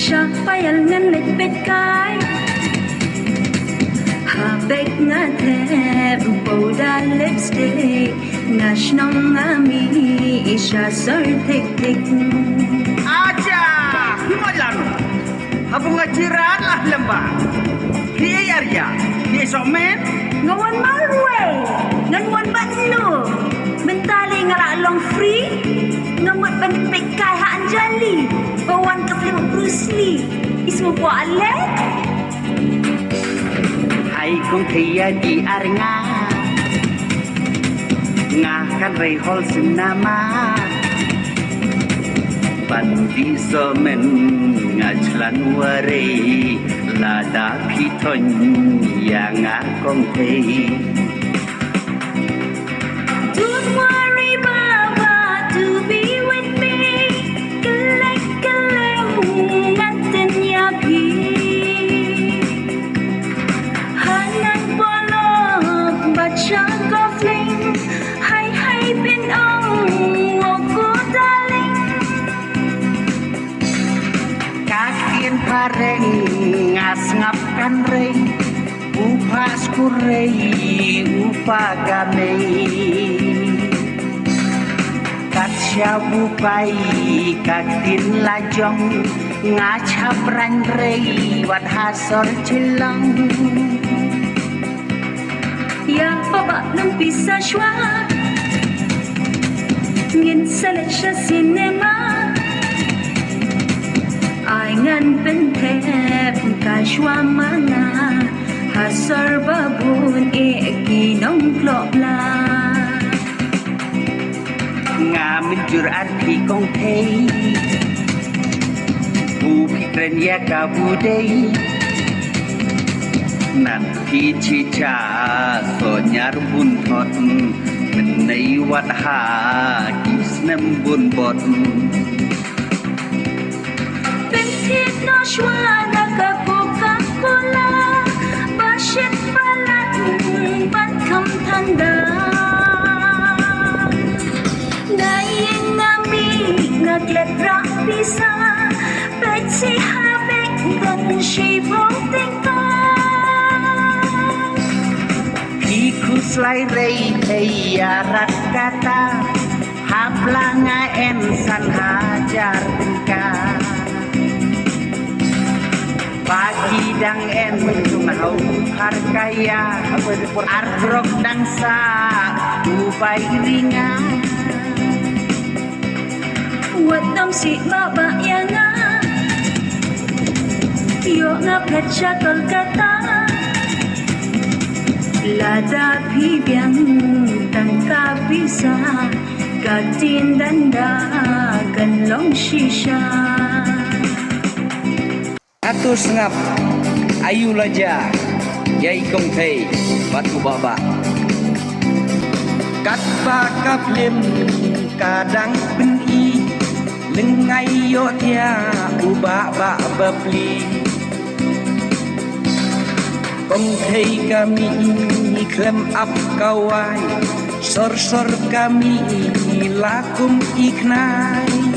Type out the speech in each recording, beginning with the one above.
Payal ngan lit bet kai ha bek nga thep boda lipstick nash nong ami isha sar tik tik aja himalan habung ngajiran lah lembah dia arya dia somen ngawan marwe ngan wan banlu mentali ngara long free ngamut ban bet kai ha anjali bawan ke film Bruce Lee ismu buat alek hai kong thia di arnga nga kan rei hol sinama bandi somen ngajlan ware lada phithon yang kong thei don't worry baba to be with me pareng ngas ngapkan rei upas kurei upagamei kat syabu pai katin lajong ngachap ran rei wat hasor cilang ya baba nang bisa shwa ngin salasha cinema ai ngan ben thep ka shwa mana hasar babun e ginong klopla ngamin jurat pi kong thei bu pikren ya ka budei nan pi chicha so nyar bun thot menai wat ha kisnem bun bot Bentit no shwana ka Coca-Cola Bashit palat bat kam tanda Dayeng ngami ngaglet rak bisa Bet si habek gong shibong tingka Piku slai rei thei arat kata haplanga en san hajar tingka Pagi dang en menjumau harkaya Argrok dang sa Upai ringan Watam si baba yana Yo nga petcha Kolkata Lada pi biang tangka bisa Katin danda ganlong shisha Atus ngap ayu laja yai kong thei batu baba kat ba kap lim kadang pen i lengai yo tia uba ba bapli kong thei kami klem ap kawai sor sor kami lakum iknai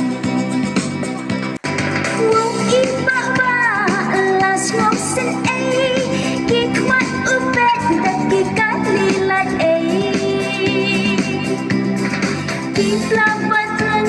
Di pelabatan